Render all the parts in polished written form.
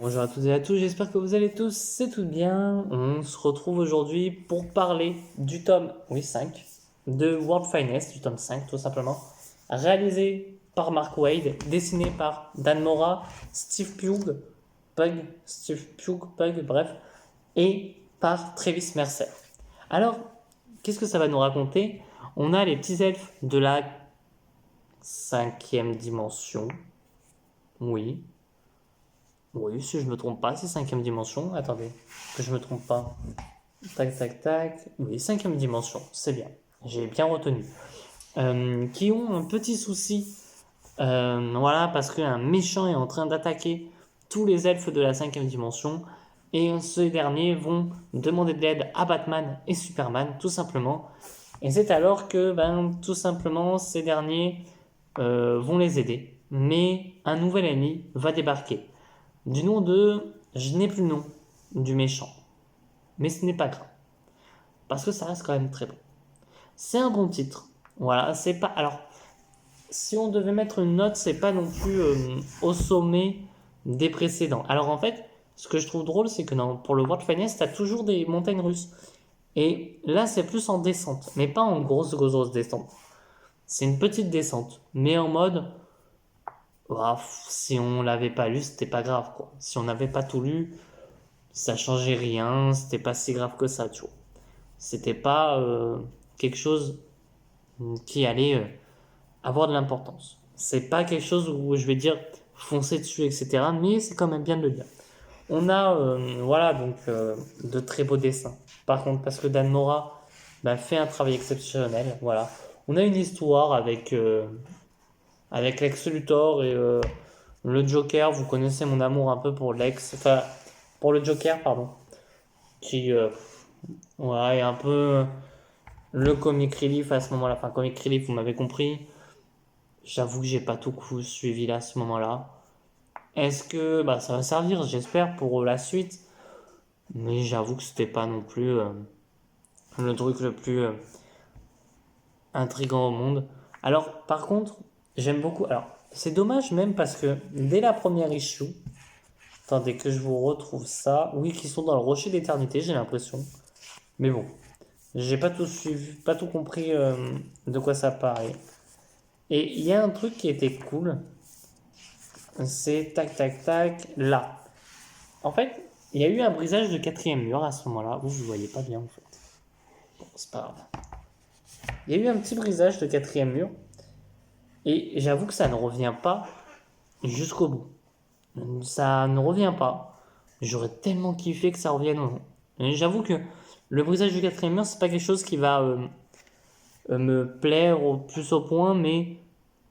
Bonjour à toutes et à tous, j'espère que vous allez tous, c'est tout bien. On se retrouve aujourd'hui pour parler du tome 5 de World Finest, du tome 5 tout simplement, réalisé par Mark Waid, dessiné par Dan Mora, Steve Pugh, bref, et par Travis Mercer. Alors, qu'est-ce que ça va nous raconter? On a les petits elfes de la cinquième dimension, oui, oui, si je me trompe pas, c'est cinquième dimension. Attendez, que je me trompe pas. Tac, tac, tac. Oui, cinquième dimension, c'est bien. J'ai bien retenu. Qui ont un petit souci. Voilà, parce qu'un méchant est en train d'attaquer tous les elfes de la cinquième dimension. Et ces derniers vont demander de l'aide à Batman et Superman, tout simplement. Et c'est alors que, tout simplement, ces derniers vont les aider. Mais un nouvel ennemi va débarquer du nom de... Je n'ai plus le nom du méchant. Mais ce n'est pas grave. Parce que ça reste quand même très bon. C'est un bon titre. Voilà, c'est pas... Alors, si on devait mettre une note, c'est pas non plus au sommet des précédents. Alors en fait, ce que je trouve drôle, c'est que pour le World Finest, t'as toujours des montagnes russes. Et là, c'est plus en descente. Mais pas en grosse descente. C'est une petite descente. Mais en mode... si on l'avait pas lu, c'était pas grave, quoi. Si on n'avait pas tout lu, ça changeait rien, c'était pas si grave que ça, tu vois. C'était pas quelque chose qui allait avoir de l'importance. C'est pas quelque chose où je vais dire foncer dessus, etc. Mais c'est quand même bien de le dire. On a, voilà, donc de très beaux dessins. Par contre, parce que Dan Mora fait un travail exceptionnel, voilà. On a une histoire avec Lex Luthor et le Joker. Vous connaissez mon amour un peu pour Lex, enfin pour le Joker, pardon, qui ouais, un peu le comic relief à ce moment-là. Enfin, comic relief, vous m'avez compris. J'avoue que j'ai pas tout coup suivi là à ce moment-là. Est-ce que ça va servir, j'espère, pour la suite. Mais j'avoue que c'était pas non plus le truc le plus intriguant au monde. Alors, par contre, j'aime beaucoup. Alors, c'est dommage même parce que dès la première issue, attendez que je vous retrouve ça. Oui, qui sont dans le rocher d'éternité, j'ai l'impression. Mais bon, j'ai pas tout suivi, pas tout compris de quoi ça parlait. Et il y a un truc qui était cool, c'est tac tac tac là. En fait, il y a eu un brisage de quatrième mur à ce moment-là. Vous ne voyez pas bien en fait. Bon, c'est pas grave. Il y a eu un petit brisage de quatrième mur. Et j'avoue que ça ne revient pas jusqu'au bout. Ça ne revient pas. J'aurais tellement kiffé que ça revienne. Et j'avoue que le brisage du quatrième mur, c'est pas quelque chose qui va me plaire au plus au point, mais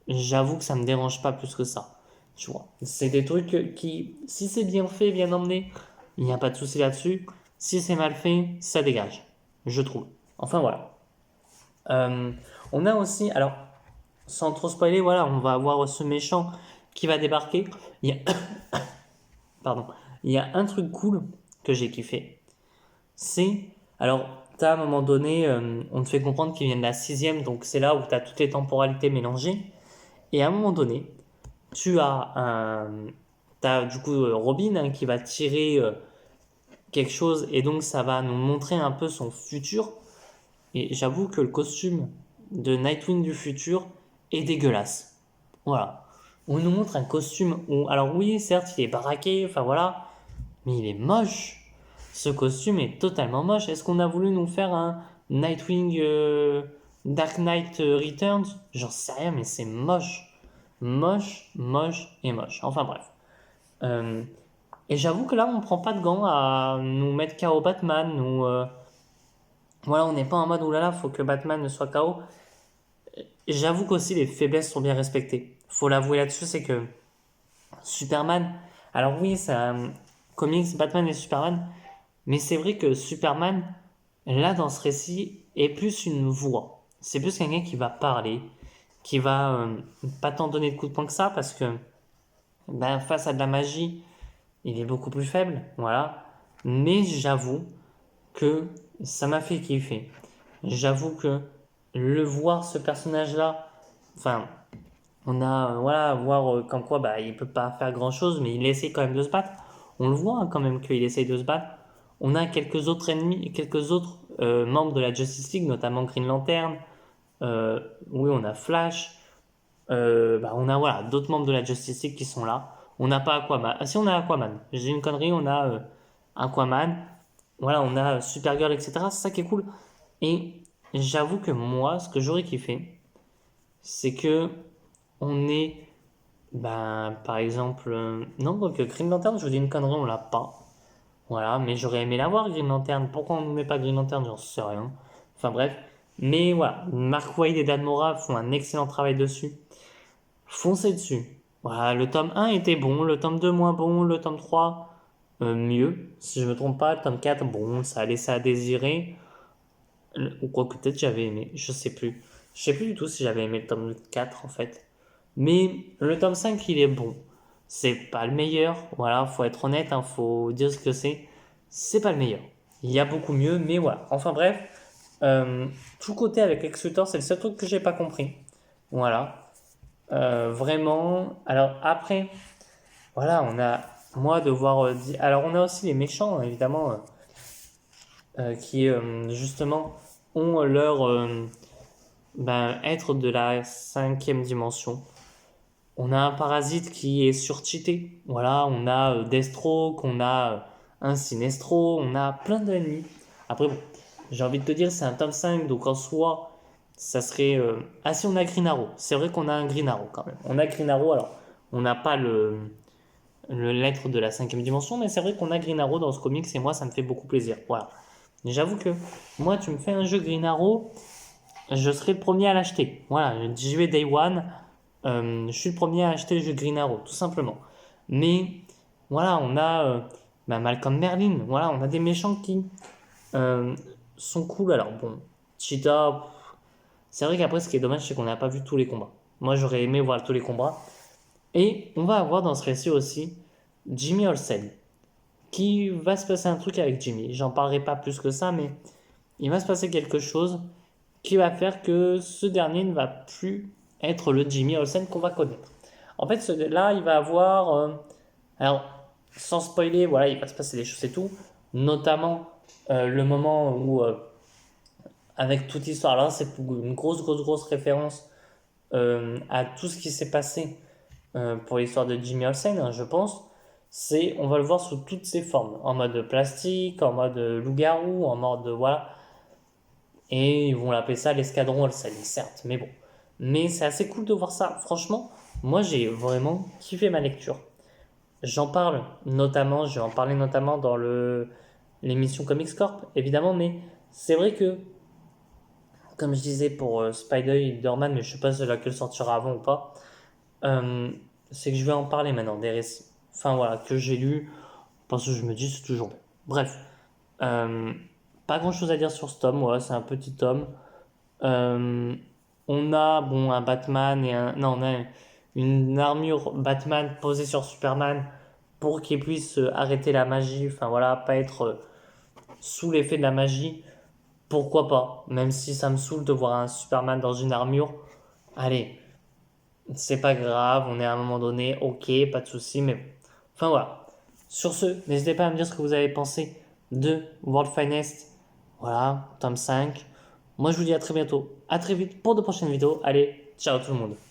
j'avoue que ça me dérange pas plus que ça. Tu vois, c'est des trucs qui, si c'est bien fait, bien emmené, il n'y a pas de souci là-dessus. Si c'est mal fait, ça dégage, je trouve. Enfin voilà. On a aussi, alors, sans trop spoiler, voilà, on va avoir ce méchant qui va débarquer. Il y a, pardon, il y a un truc cool que j'ai kiffé. C'est, alors, t'as à un moment donné, on te fait comprendre qu'il vient de la sixième, donc c'est là où tu as toutes les temporalités mélangées. Et à un moment donné, tu as t'as du coup Robin hein, qui va tirer quelque chose et donc ça va nous montrer un peu son futur. Et j'avoue que le costume de Nightwing du futur est dégueulasse. Voilà. On nous montre un costume où, alors oui, certes, il est baraqué, enfin voilà, mais il est moche. Ce costume est totalement moche. Est-ce qu'on a voulu nous faire un Nightwing Dark Knight Returns? J'en sais rien, mais c'est moche. Moche, moche et moche. Enfin bref. Euh, et j'avoue que là, on prend pas de gants à nous mettre KO Batman. Voilà, on n'est pas en mode oulala, faut que Batman soit KO. J'avoue qu'aussi les faiblesses sont bien respectées. Faut l'avouer là-dessus, c'est que Superman. Alors oui, c'est un comics Batman et Superman, mais c'est vrai que Superman, là dans ce récit, est plus une voix. C'est plus quelqu'un qui va parler, qui va pas tant donner de coups de poing que ça, parce que face à de la magie, il est beaucoup plus faible, voilà. Mais j'avoue que ça m'a fait kiffer. J'avoue que le voir ce personnage-là, enfin, on a voilà voir comme quoi il peut pas faire grand chose, mais il essaie quand même de se battre. On le voit hein, quand même qu'il essaye de se battre. On a quelques autres ennemis, quelques autres membres de la Justice League, notamment Green Lantern. Oui, on a Flash. On a voilà, d'autres membres de la Justice League qui sont là. On n'a pas Aquaman. Ah, si, on a Aquaman. J'ai une connerie, on a Aquaman. Voilà, on a Supergirl, etc. C'est ça qui est cool. Et j'avoue que moi, ce que j'aurais kiffé, c'est que on est, par exemple, non, donc Green Lantern, je vous dis une connerie, on l'a pas. Voilà, mais j'aurais aimé l'avoir, Green Lantern. Pourquoi on ne met pas Green Lantern, j'en sais rien. Enfin bref. Mais voilà, Mark Waid et Dan Mora font un excellent travail dessus. Foncez dessus. Voilà, le tome 1 était bon, le tome 2 moins bon, le tome 3 mieux. Si je me trompe pas, le tome 4, bon, ça a laissé à désirer. Ou quoi que peut-être j'avais aimé, je sais plus. Je sais plus du tout si j'avais aimé le tome 4 en fait. Mais le tome 5 il est bon. C'est pas le meilleur, voilà, faut être honnête, hein, faut dire ce que c'est. C'est pas le meilleur. Il y a beaucoup mieux, mais voilà. Enfin bref, tout côté avec Lex Luthor, c'est le seul truc que j'ai pas compris. Voilà. Vraiment. Alors après, voilà, on a moi de voir. Alors on a aussi les méchants, hein, évidemment, qui justement ont leur être de la cinquième dimension. On a un parasite qui est surcheaté. Voilà, on a Deathstroke, on a un Sinestro, on a plein d'ennemis. Après, bon, j'ai envie de te dire, c'est un tome 5, donc en soi, ça serait. Ah, si on a Green Arrow, c'est vrai qu'on a un Green Arrow quand même. On a Green Arrow, alors, on n'a pas le lettre de la cinquième dimension, mais c'est vrai qu'on a Green Arrow dans ce comics et moi, ça me fait beaucoup plaisir. Voilà. J'avoue que moi, tu me fais un jeu Green Arrow, je serai le premier à l'acheter. Voilà, j'y vais Day One. Je suis le premier à acheter le jeu Green Arrow, tout simplement. Mais voilà, on a Malcolm Merlin. Voilà, on a des méchants qui euh, sont cool. Alors bon, Cheetah, c'est vrai qu'après, ce qui est dommage, c'est qu'on n'a pas vu tous les combats. Moi, j'aurais aimé voir tous les combats. Et on va avoir dans ce récit aussi Jimmy Olsen, qui va se passer un truc avec Jimmy. J'en parlerai pas plus que ça, mais il va se passer quelque chose qui va faire que ce dernier ne va plus être le Jimmy Olsen qu'on va connaître. En fait, là, il va avoir. Alors, sans spoiler, voilà, il va se passer des choses et tout. Notamment le moment où, avec toute l'histoire, là, c'est une grosse référence à tout ce qui s'est passé pour l'histoire de Jimmy Olsen, hein, je pense. On va le voir sous toutes ses formes, en mode plastique, en mode loup-garou, en mode voilà. Et ils vont l'appeler ça l'escadron Olsen, certes, mais bon. Mais c'est assez cool de voir ça. Franchement, moi j'ai vraiment kiffé ma lecture. J'en parle notamment, je vais en parler notamment dans l'émission Comics Corp, évidemment, mais c'est vrai que, comme je disais pour Spider-Man, mais je sais pas si laquelle sortira avant ou pas, euh, c'est que je vais en parler maintenant, des récits. Enfin voilà, que j'ai lu, parce que je me dis c'est toujours bon. Bref, euh, pas grand chose à dire sur ce tome, ouais, c'est un petit tome. Euh, on a bon un Batman et un non on a une armure Batman posée sur Superman pour qu'il puisse arrêter la magie, enfin voilà, pas être sous l'effet de la magie. Pourquoi pas? Même si ça me saoule de voir un Superman dans une armure. Allez, c'est pas grave, on est à un moment donné, ok, pas de souci, mais enfin voilà. Sur ce, n'hésitez pas à me dire ce que vous avez pensé de World Finest. Voilà, tome 5. Moi je vous dis à très bientôt, à très vite pour de prochaines vidéos. Allez, ciao tout le monde.